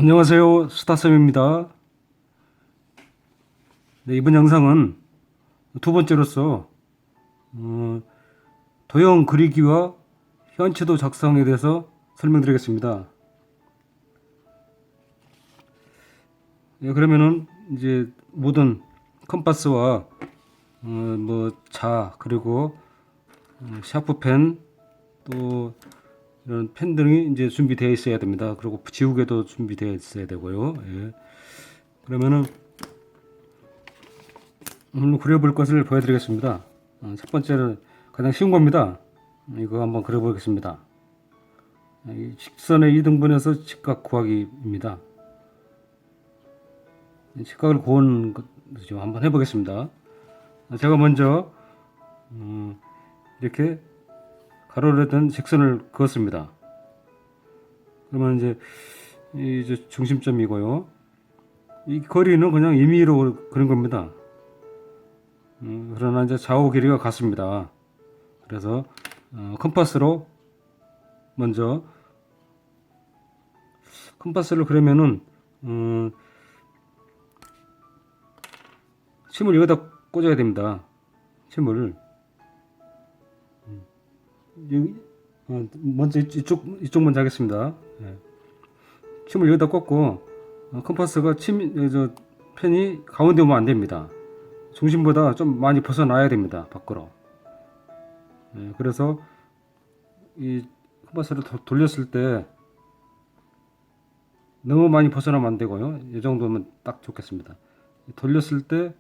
안녕하세요. 스타쌤입니다. 네, 이번 영상은 두 번째로서 도형 그리기와 현지도 작성에 대해서 설명드리겠습니다. 네, 그러면은 이제 모든 컴파스와 그리고 샤프펜 또 이런 펜 등이 이제 준비되어 있어야 됩니다. 그리고 지우개도 준비되어 있어야 되고요. 예. 그러면은 오늘 그려볼 것을 보여드리겠습니다. 첫 번째는 가장 쉬운 겁니다. 이거 한번 그려보겠습니다. 이 직선의 이등분에서 직각 구하기입니다. 직각을 구하는 거죠. 한번 해보겠습니다. 제가 먼저 이렇게 가로를 든 직선을 그었습니다. 그러면 이제 중심점이고요. 이 거리는 그냥 임의로 그린 겁니다. 그러나 이제 좌우 길이가 같습니다. 그래서 컴파스로 먼저 컴파스를 그러면은 침을 여기다 꽂아야 됩니다. 침을 여기 먼저 이쪽 먼저 하겠습니다. 예. 침을 여기다 꽂고 컴파스가 펜이 가운데 오면 안 됩니다. 중심보다 좀 많이 벗어나야 됩니다. 밖으로. 예, 그래서 이 컴파스를 돌렸을 때 너무 많이 벗어나면 안 되고요. 이 정도면 딱 좋겠습니다. 돌렸을 때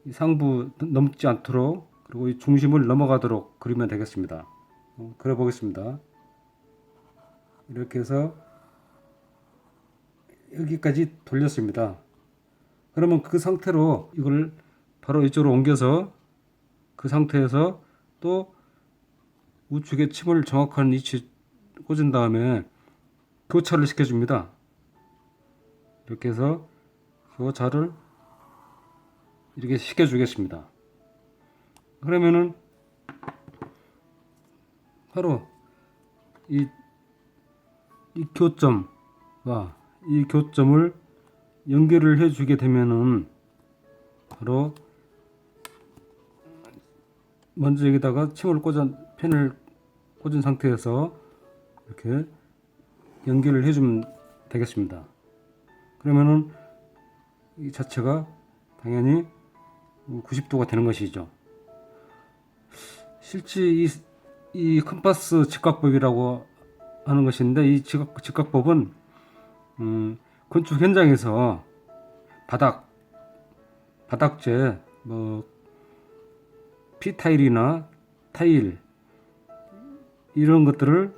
이 상부 넘지 않도록 그리고 이 중심을 넘어가도록 그리면 되겠습니다. 그려 보겠습니다. 이렇게 해서 여기까지 돌렸습니다. 그러면 그 상태로 이걸 바로 이쪽으로 옮겨서 그 상태에서 또 우측에 침을 정확한 위치 꽂은 다음에 교차를 시켜줍니다. 이렇게 해서 교차를 이렇게 시켜주겠습니다. 그러면은 바로 이 교점과 이 교점을 연결을 해주게 되면은 바로 먼저 여기다가 펜을 꽂은 상태에서 이렇게 연결을 해주면 되겠습니다. 그러면은 이 자체가 당연히 90도가 되는 것이죠. 실제 이 컴파스 직각법이라고 하는 것인데 이 직각법은 건축 현장에서 바닥재 P타일이나 타일 이런 것들을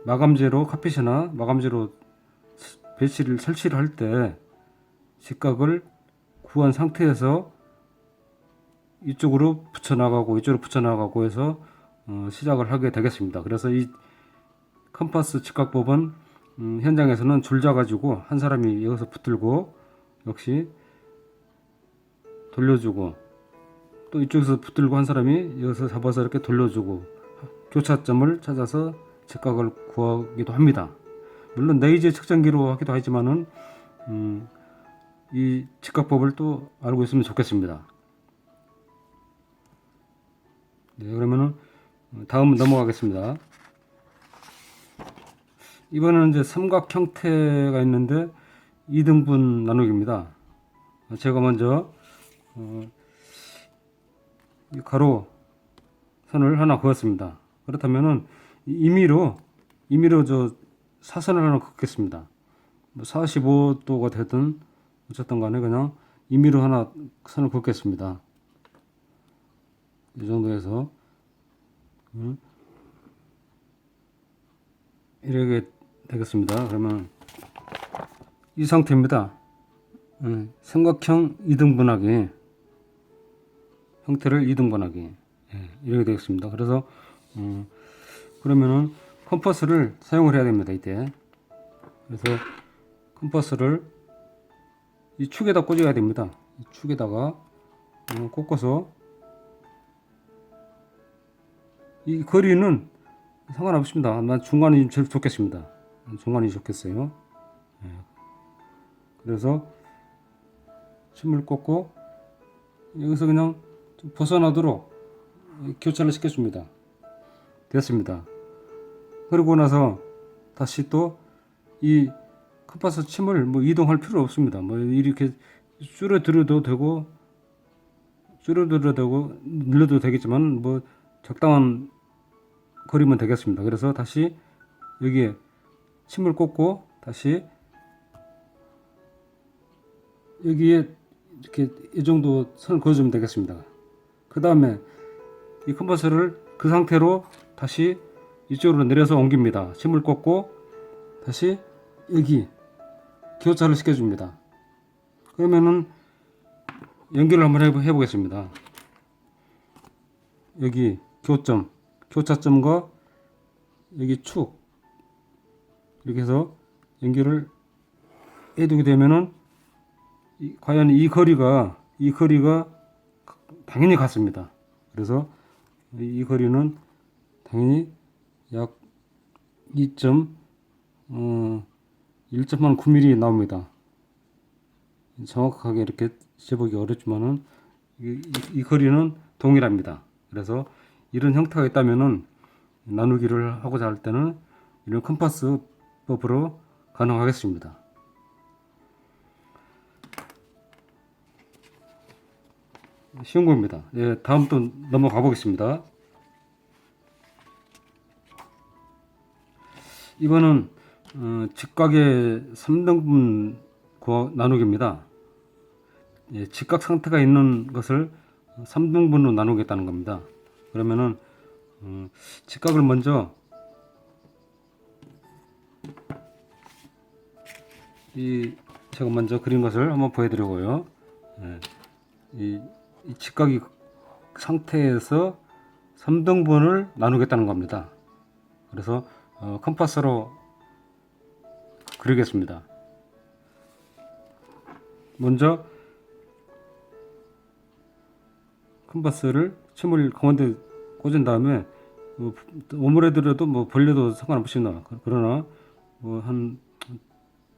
마감재로 카펫이나 마감재로 설치를 할 때 직각을 구한 상태에서 이쪽으로 붙여나가고 이쪽으로 붙여나가고 해서 시작을 하게 되겠습니다. 그래서 이 컴파스 직각법은 현장에서는 줄 잡아가지고 한 사람이 여기서 붙들고 역시 돌려주고 또 이쪽에서 붙들고 한 사람이 여기서 잡아서 이렇게 돌려주고 교차점을 찾아서 직각을 구하기도 합니다. 물론 레이저 측정기로 하기도 하지만은 이 직각법을 또 알고 있으면 좋겠습니다. 네, 그러면은 다음 넘어가겠습니다. 이번에는 이제 삼각 형태가 있는데 2등분 나누기입니다. 제가 먼저 이 가로 선을 하나 그었습니다. 그렇다면은 임의로 저 사선을 하나 긋겠습니다. 45도가 되든 어쨌든 간에 그냥 임의로 하나 선을 긋겠습니다. 이 정도에서 이렇게 되겠습니다. 그러면 이 상태입니다. 삼각형 2등분하기 형태를 2등분하기 이렇게 되겠습니다. 그래서 그러면은 컴퍼스를 사용을 해야 됩니다. 이때 그래서 컴퍼스를 이 축에다 꽂아야 됩니다. 이 축에다가 꽂아서 이 거리는 상관없습니다. 난 중간이 제일 좋겠습니다. 중간이 좋겠어요. 그래서 침을 꽂고 여기서 그냥 좀 벗어나도록 교차를 시켜줍니다. 됐습니다. 그러고 나서 다시 또 이 컴파스 침을 뭐 이동할 필요 없습니다. 뭐 이렇게 줄여들여도 되고 늘려도 되겠지만 뭐 적당한 거리면 되겠습니다. 그래서 다시 여기에 침을 꽂고 다시 여기에 이렇게 이 정도 선을 그어주면 되겠습니다. 그 다음에 이 컴파스를 그 상태로 다시 이쪽으로 내려서 옮깁니다. 침을 꽂고 다시 여기 교차를 시켜줍니다. 그러면은 연결을 한번 해보겠습니다. 여기 교차점과 여기 축 이렇게 해서 연결을 해두게 되면은 과연 이 거리가 당연히 같습니다. 그래서 이 거리는 당연히 약 1.9mm 나옵니다. 정확하게 이렇게 재보기 어렵지만은 이 거리는 동일합니다. 그래서 이런 형태가 있다면은 나누기를 하고자 할 때는 이런 컴파스법으로 가능하겠습니다. 쉬운 겁니다. 예, 다음 또 넘어가 보겠습니다. 이거는 직각의 3등분 나누기입니다. 예, 직각 상태가 있는 것을 3등분으로 나누겠다는 겁니다. 그러면은 직각을 먼저 제가 먼저 그린 것을 한번 보여드리고요. 예, 이 직각이 상태에서 3등분을 나누겠다는 겁니다. 그래서 컴파스로 그리겠습니다. 먼저 컴파스를 침을 가운데 꽂은 다음에 오므려들어도 뭐 벌려도 상관없습니다. 그러나 뭐 한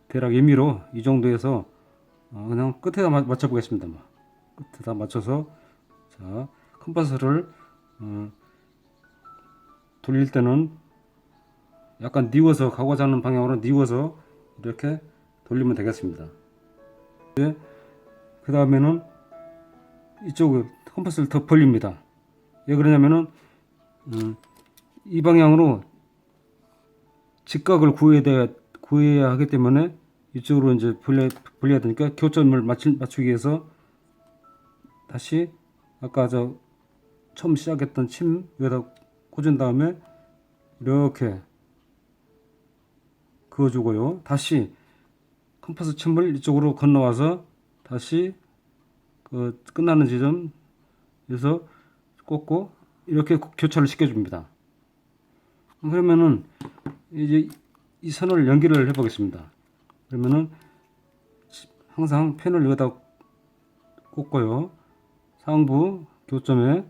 대략 2mm로 이 정도에서 그냥 끝에다 맞춰 보겠습니다. 끝에다 맞춰서 자 컴파스를 돌릴 때는 약간 뉘워서 가고자 하는 방향으로 뉘워서 이렇게 돌리면 되겠습니다. 그 다음에는 이쪽을 컴파스를 더 벌립니다. 왜 그러냐면은 이 방향으로 직각을 구해야 하기 때문에 이쪽으로 이제 벌려야 되니까 교점을 맞추기 위해서 다시 아까 처음 시작했던 침 여기다 꽂은 다음에 이렇게 그어주고요. 다시 컴파스 침을 이쪽으로 건너와서 다시 그 끝나는 지점에서 꽂고 이렇게 교차를 시켜줍니다. 그러면은 이제 이 선을 연결을 해 보겠습니다. 그러면은 항상 펜을 여기다 꽂고요. 상부 교점에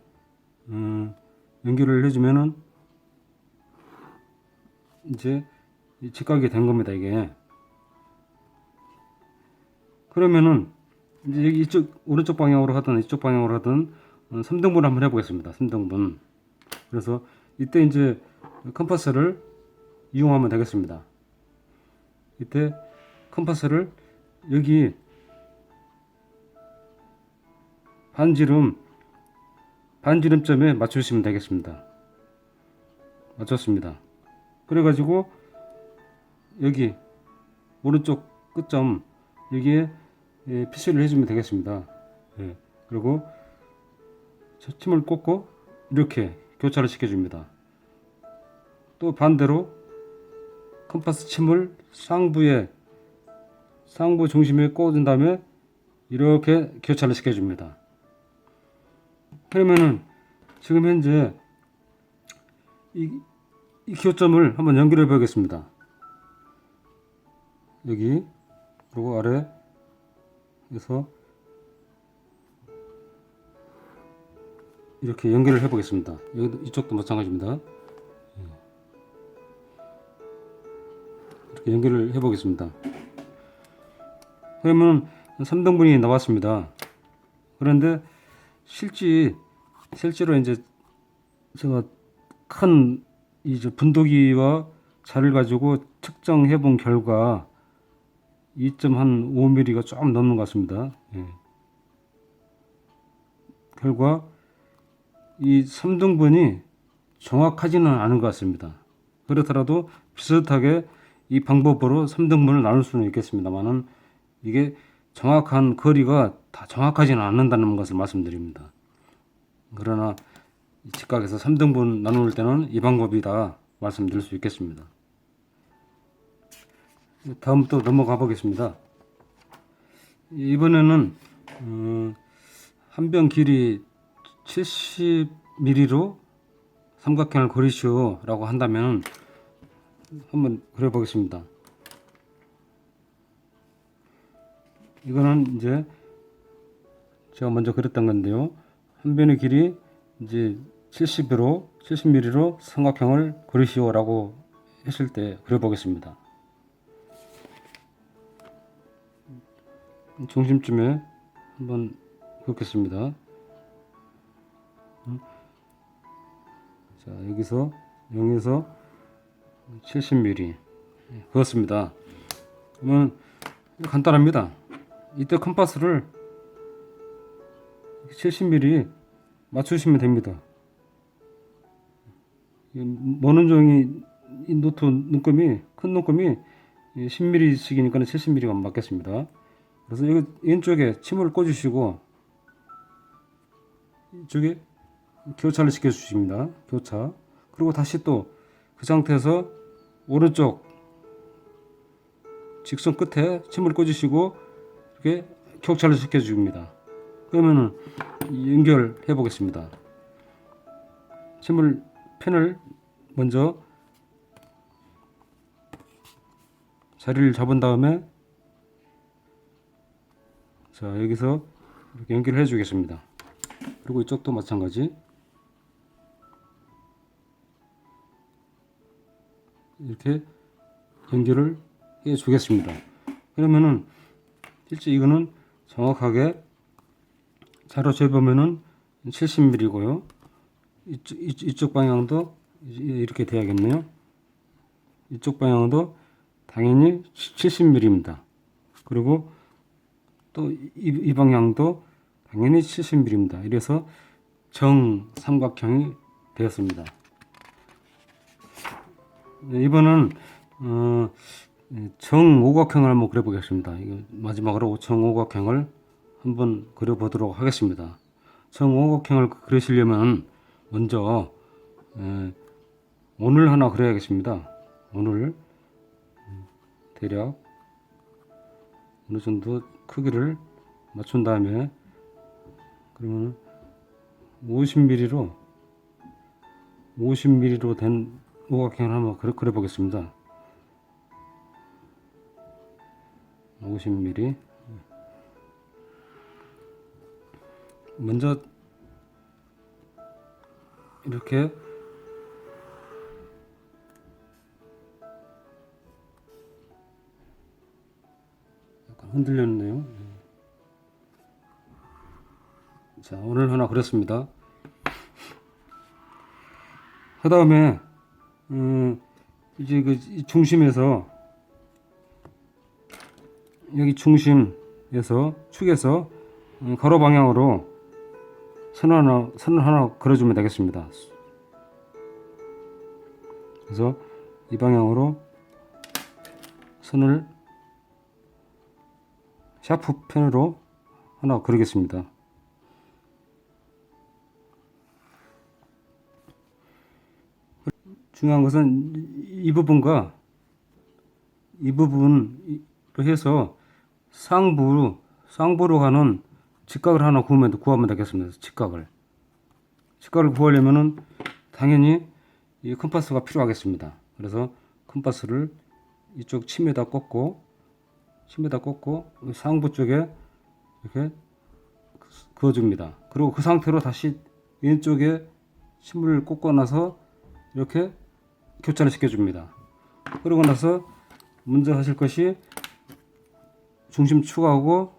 연결을 해주면은 이제 직각이 된 겁니다. 이게 그러면은 이제 여기 이쪽 오른쪽 방향으로 하든 이쪽 방향으로 하든 3등분 한번 해보겠습니다. 3등분. 그래서 이때 이제 컴파스를 이용하면 되겠습니다. 이때 컴파스를 여기 반지름점에 맞추시면 되겠습니다. 맞췄습니다. 그래가지고 여기 오른쪽 끝점 여기에 피시를 해주면 되겠습니다. 예. 그리고 침을 꽂고 이렇게 교차를 시켜줍니다. 또 반대로 컴파스 침을 상부 중심에 꽂은 다음에 이렇게 교차를 시켜줍니다. 그러면은 지금 현재 이 교점을 한번 연결해 보겠습니다. 여기 그리고 아래에서 이렇게 연결을 해 보겠습니다. 여기도 이쪽도 마찬가지입니다. 이렇게 연결을 해 보겠습니다. 그러면 3등분이 나왔습니다. 그런데 실제로 이제 제가 큰 이제 분도기와 자를 가지고 측정해 본 결과 2.5mm가 좀 넘는 것 같습니다. 예. 결과 이 3등분이 정확하지는 않은 것 같습니다. 그렇더라도 비슷하게 이 방법으로 3등분을 나눌 수는 있겠습니다만은 이게 정확한 거리가 다 정확하지는 않는다는 것을 말씀드립니다. 그러나 직각에서 3등분 나눌 때는 이 방법이다 말씀드릴 수 있겠습니다. 다음 또 넘어가 보겠습니다. 이번에는 한 변 길이 70mm로 삼각형을 그리시오 라고 한다면 한번 그려보겠습니다. 이거는 이제 제가 먼저 그렸던 건데요. 한 변의 길이 이제 70mm로 삼각형을 그리시오 라고 했을 때 그려보겠습니다. 중심쯤에 한번 그렇겠습니다. 자, 여기서 0에서 70mm 그렇습니다. 그러면 간단합니다. 이때 컴파스를 70mm 맞추시면 됩니다. 모는 종이 이 노트 눈금이 큰 눈금이 10mm씩이니까 70mm가 맞겠습니다. 그래서 여기 왼쪽에 침을 꽂으시고 이쪽에 교차를 시켜 주십니다. 교차. 그리고 다시 또 그 상태에서 오른쪽 직선 끝에 침을 꽂으시고 이렇게 교차를 시켜 줍니다. 그러면은 연결해 보겠습니다. 펜을 먼저 자리를 잡은 다음에 자, 여기서 이렇게 연결을 해 주겠습니다. 그리고 이쪽도 마찬가지 이렇게 연결을 해 주겠습니다. 그러면은 실제 이거는 정확하게 자로 재보면은 70mm고요. 이쪽 방향도 이렇게 돼야겠네요. 이쪽 방향도 당연히 70mm입니다. 그리고 또 이 방향도 당연히 70mm입니다. 이래서 정삼각형이 되었습니다. 이번은 정오각형을 한번 그려보겠습니다. 이거 마지막으로 정오각형을 한번 그려보도록 하겠습니다. 정오각형을 그리시려면 먼저 원을 하나 그려야겠습니다. 원을 대략 어느 정도 크기를 맞춘 다음에 그러면 50mm로 된 오각형을 한번 그려 보겠습니다. 50mm. 먼저 이렇게 약간 흔들렸네요. 자, 오늘 하나 그렸습니다. 그 다음에 이제 그 중심에서 여기 중심에서 축에서 가로 방향으로 선을 하나 그려주면 되겠습니다. 그래서 이 방향으로 선을 샤프 펜으로 하나 그리겠습니다. 중요한 것은 이 부분과 이 부분으로 해서 쌍부로 가는 직각을 하나 구하면 되겠습니다. 직각을 구하려면은 당연히 이 컴파스가 필요하겠습니다. 그래서 컴파스를 이쪽 침에다 꽂고 상부 쪽에 이렇게 그어줍니다. 그리고 그 상태로 다시 왼쪽에 침을 꽂고 나서 이렇게 교차를 시켜줍니다. 그러고 나서 먼저 하실 것이 중심 축하고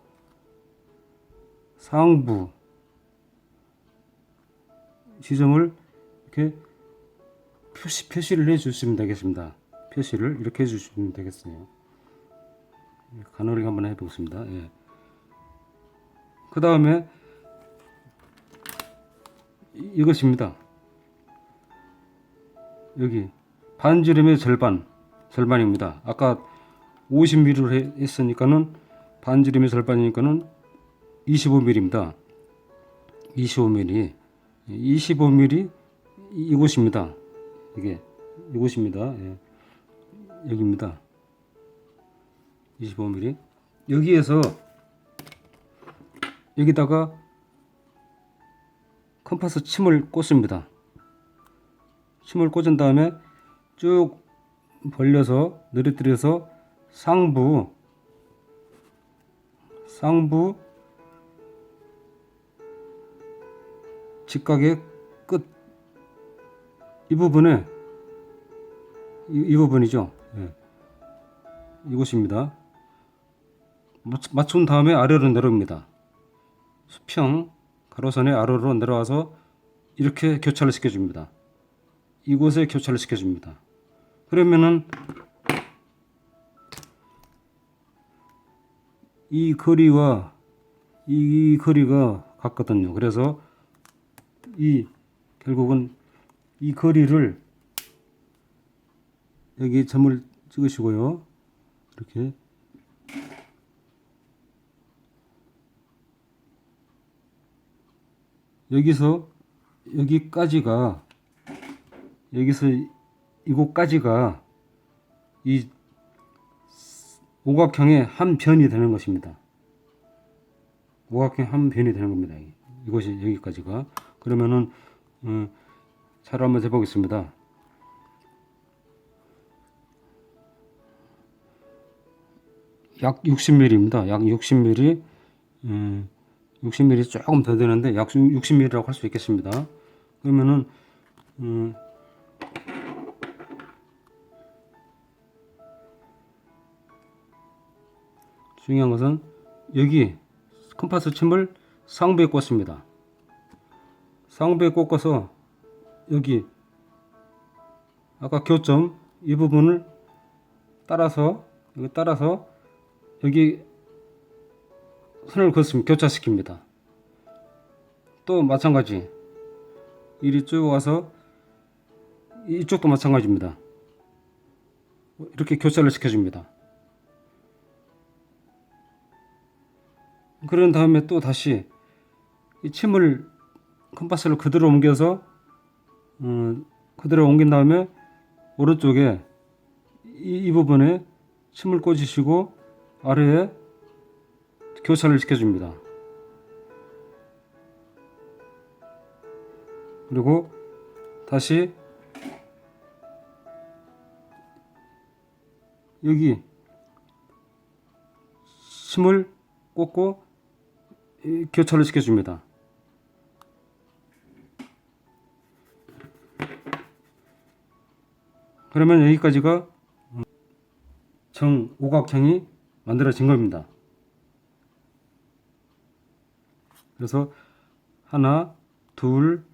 상부 지점을 이렇게 표시를 해 주시면 되겠습니다. 표시를 이렇게 해 주시면 되겠어요. 가늘게 한번 해 보겠습니다. 예. 그 다음에 이것입니다. 여기 반지름의 절반입니다. 아까 50mm로 했으니까는 반지름의 절반이니까는 25mm입니다. 25mm. 25mm 이곳입니다. 이곳입니다. 예. 여기입니다. 25mm. 여기에서 여기다가 컴파스 침을 꽂습니다. 침을 꽂은 다음에 쭉 벌려서 늘어뜨려서 상부 직각의 끝 이 부분에 이 부분이죠. 예. 이곳입니다. 맞춘 다음에 아래로 내려옵니다. 수평 가로선의 아래로 내려와서 이렇게 교차를 시켜줍니다. 이곳에 교차를 시켜줍니다. 그러면은 이 거리와 이 거리가 같거든요. 그래서 결국은 이 거리를 여기 점을 찍으시고요. 이렇게 여기서 여기까지가 여기서 이곳까지가 이 오각형의 한 변이 되는 것입니다. 오각형 한 변이 되는 겁니다. 이것이 여기까지가. 그러면은 차로 한번 해보겠습니다. 약 60mm입니다. 약 60mm. 60mm 조금 더 되는데 약 60mm라고 할 수 있겠습니다. 그러면은 중요한 것은 여기 컴파스 침을 상부에 꽂습니다. 상부에 꽂아서 여기 아까 교점 이 부분을 따라서 여기 선을 그었습니다. 교차시킵니다. 또 마찬가지 이리 쭉 와서 이쪽도 마찬가지입니다. 이렇게 교차를 시켜줍니다. 그런 다음에 또 다시 이 침을 컴파스를 그대로 옮겨서 그대로 옮긴 다음에 오른쪽에 이 부분에 침을 꽂으시고 아래에 교차를 시켜줍니다. 그리고 다시 여기 침을 꽂고 교차를 시켜줍니다. 그러면 여기까지가 정오각형이 만들어진 겁니다. 그래서 하나, 둘,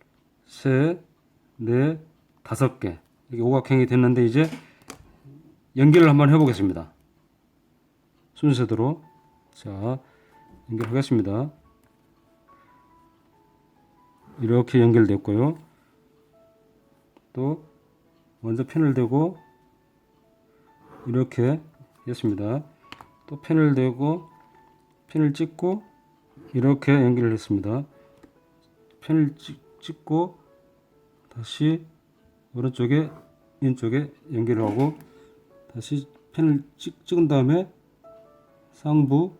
셋, 넷, 5개 이게 오각형이 됐는데 이제 연결을 한번 해보겠습니다. 순서대로 자 연결하겠습니다. 이렇게 연결됐고요. 또 먼저 펜을 대고 이렇게 했습니다. 또 펜을 대고 펜을 찍고 이렇게 연결을 했습니다. 펜을 찍고 다시 오른쪽에 왼쪽에 연결을 하고 다시 펜을 찍은 다음에 상부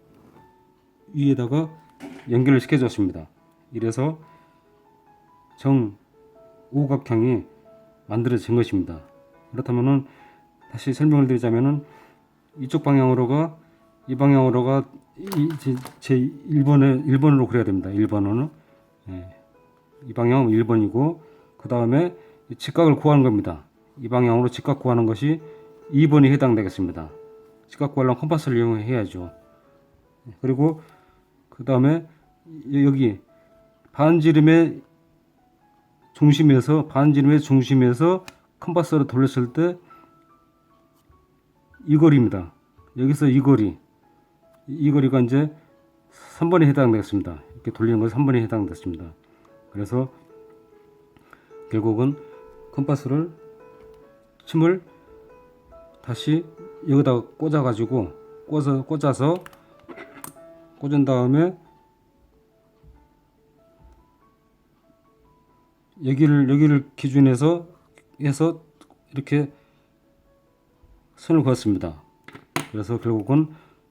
위에다가 연결을 시켜 줬습니다. 이래서 정오각형이 만들어진 것입니다. 그렇다면은 다시 설명을 드리자면은 이쪽 방향으로가 이 방향으로가 제 1번으로 그려야 됩니다. 1번으로 이 방향은 1번이고 그 다음에 직각을 구하는 겁니다. 이 방향으로 직각 구하는 것이 2번이 해당되겠습니다. 직각 구하려면 컴파스를 이용해야죠. 그리고 그 다음에 여기 반지름의 중심에서 컴파스를 돌렸을 때 이 거리입니다. 여기서 이 거리가 이제 3번에 해당되겠습니다. 이렇게 돌리는 것이 3번에 해당됐습니다. 그래서 결국은 컴파스를 침을 다시 여기다가 꽂아서 꽂은 다음에 여기를 기준해서 해서 이렇게 선을 그었습니다. 그래서 결국은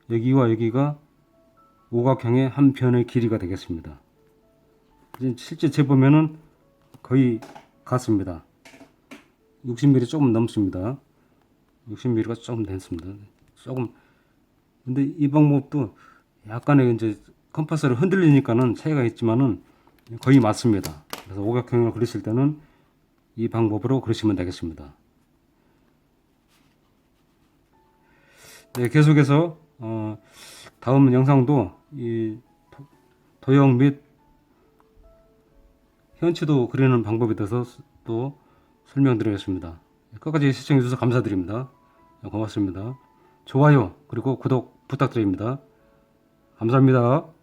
여기와 여기가 오각형의 한 편의 길이가 되겠습니다. 이제 실제 재보면은 거의 같습니다. 60mm 조금 넘습니다. 60mm가 조금 넘습니다. 조금. 근데 이 방법도 약간의 이제 컴파스를 흔들리니까는 차이가 있지만은 거의 맞습니다. 그래서 오각형을 그리실 때는 이 방법으로 그리시면 되겠습니다. 네, 계속해서 다음 영상도 이 도형 및 현치도 그리는 방법에 대해서 또 설명드리겠습니다. 끝까지 시청해 주셔서 감사드립니다. 고맙습니다. 좋아요 그리고 구독 부탁드립니다. 감사합니다.